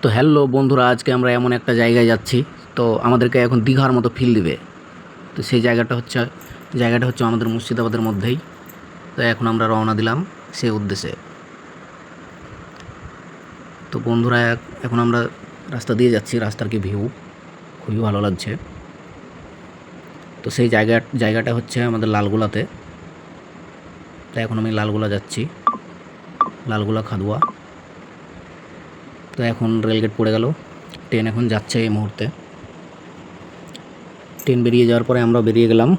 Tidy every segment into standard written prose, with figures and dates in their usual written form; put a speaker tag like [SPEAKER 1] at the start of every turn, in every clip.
[SPEAKER 1] তো হ্যালো বন্ধুরা, আজকে আমরা এমন একটা জায়গায় যাচ্ছি। তো আমাদেরকে এখন দীঘার মতো ফিল দিবে। তো সেই জায়গাটা হচ্ছে আমাদের মুর্শিদাবাদের মধ্যেই। তো এখন আমরা রওনা দিলাম সেই উদ্দেশ্যে। তো বন্ধুরা, এখন আমরা রাস্তা দিয়ে যাচ্ছি। রাস্তার কি ভিউ খুবই ভালো লাগছে। তো সেই জায়গাটা হচ্ছে আমাদের লালগোলাতে। তো এখন আমি লালগোলা যাচ্ছি, লালগোলা খাদুয়া। তো এখন রেলগেট পড়ে গেল, ট্রেন এখন যাচ্ছে এই মুহূর্তে। ট্রেন বেরিয়ে যাওয়ার পরে আমরা বেরিয়ে গেলাম।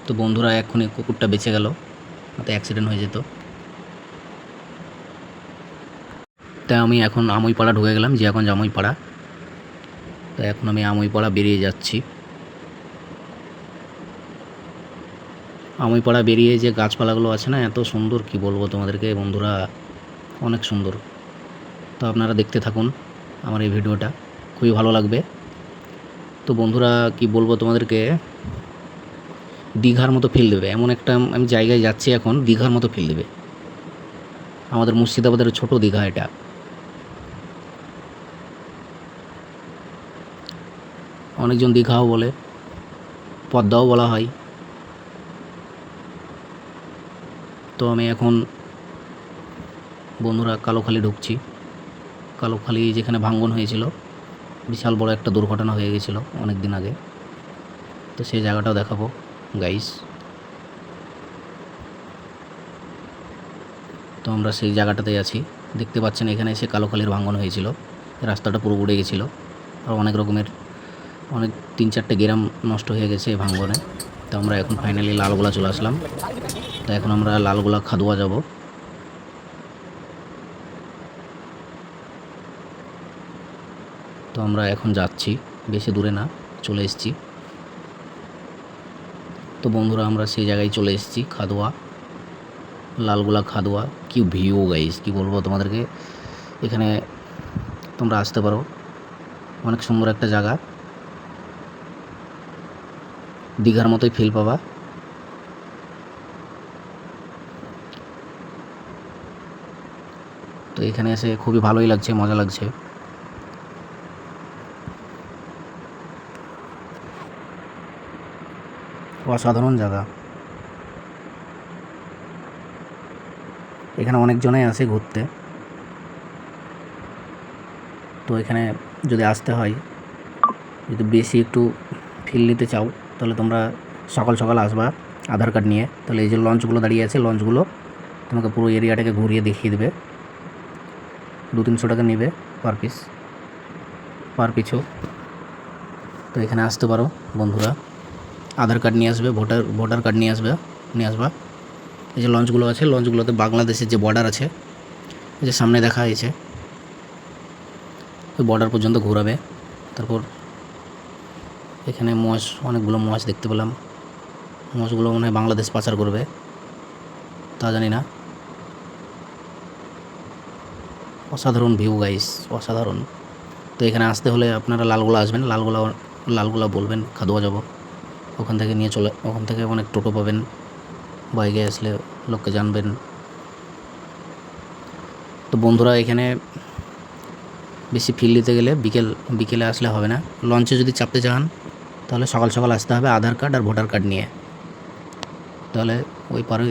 [SPEAKER 1] তো বন্ধুরা, এক্ষুনি কুকুরটা বেঁচে গেল, তো অ্যাক্সিডেন্ট হয়ে যেত। তাই আমি এখন আমইপাড়া ঢুকে গেলাম, যে এখন জামইপাড়া। তো এখন আমি আমইপাড়া বেরিয়ে যাচ্ছি। আমইপাড়া বেরিয়ে যে গাছপালাগুলো আছে না, এত সুন্দর, কি বলবো তোমাদেরকে বন্ধুরা, অনেক সুন্দর। তো আপনারা দেখতে থাকুন আমার এই ভিডিওটা, খুবই ভালো লাগবে। তো বন্ধুরা, কি বলবো তোমাদেরকে, দীঘার মতো ফিল দেবে এমন একটা আমি জায়গায় যাচ্ছি এখন। দীঘার মতো ফিল দেবে, আমাদের মুর্শিদাবাদের ছোট দীঘা এটা। অনেকজন দীঘাও বলে, পদ্মাও বলা হয়। তো আমি এখন বন্ধুরা কালোখালি ঢুকছি। কালোখালি যেখানে ভাঙ্গন হয়েছিল, বিশাল বড় একটা দুর্ঘটনা হয়ে গেছিলো অনেক দিন আগে। তো সেই জায়গাটাও দেখাবো গাইস। তো আমরা সেই জায়গাটাতেই আছি, দেখতে পাচ্ছেন। এখানে এসে কালোখালির ভাঙ্গন হয়েছিল, রাস্তাটা পুরো উড়ে গেছিলো। আর অনেক রকমের 3-4টে গ্রাম নষ্ট হয়ে গেছে এই ভাঙ্গনে। তো আমরা এখন ফাইনালি লালগোলা চলে আসলাম। তো এখন আমরা লালগোলা খাদুয়া যাব। তো আমরা এখন যাচ্ছি, বেশি দূরে না, চলে এসেছি। তো বন্ধুরা, আমরা সেই জায়গায় চলে এসেছি, খাদুয়া, লালগোলা খাদুয়া। কি ভিউ গাইস, কি বলবো তোমাদেরকে। এখানে তোমরা আসতে পারো, অনেক সুন্দর একটা জায়গা, দীঘার মতোই ফিল পাবা। তো এখানে এসে খুবই ভালোই লাগছে, মজা লাগছে। অসাধারণ জায়গা। এখানে অনেকজনেই আসে ঘুরতে। তো এখানে যদি আসতে হয়, যদি বেশি একটু ফিল নিতে চাও, তাহলে তোমরা সকাল সকাল আসবা আধার কার্ড নিয়ে। তাহলে এই যে লঞ্চগুলো দাঁড়িয়ে আছে, লঞ্চগুলো তোমাকে পুরো এরিয়াটাকে ঘুরিয়ে দেখিয়ে দেবে। 200-300 টাকা নেবে পার পিছু। তো এখানে আসতে পারো বন্ধুরা, আধার কার্ড নিয়ে আসবে, ভোটার কার্ড নিয়ে আসবা। এই যে লঞ্চগুলো আছে, লঞ্চগুলোতে বাংলাদেশের যে বর্ডার আছে, এই যে সামনে দেখা হয়েছে, ওই বর্ডার পর্যন্ত ঘোরাবে। তারপর এখানে অনেকগুলো মোষ দেখতে পেলাম। মোষগুলো মনে হয় বাংলাদেশ পাচার করবে, তা জানি না। অসাধারণ ভিউ গাইস, অসাধারণ। তো এখানে আসতে হলে আপনারা লালগোলা আসবেন, লালগোলা বলবেন খাদুয়া যাব। ওখান থেকে অনেক টোটো পাবেন, বাইকে আসলে লোককে জানবেন। তো বন্ধুরা, এখানে বেশি ফিল দিতে গেলে বিকেলে আসলে হবে না। লঞ্চে যদি চাপতে চান, তাহলে সকাল সকাল আসতে হবে আধার কার্ড আর ভোটার কার্ড নিয়ে। তাহলে ওই পারে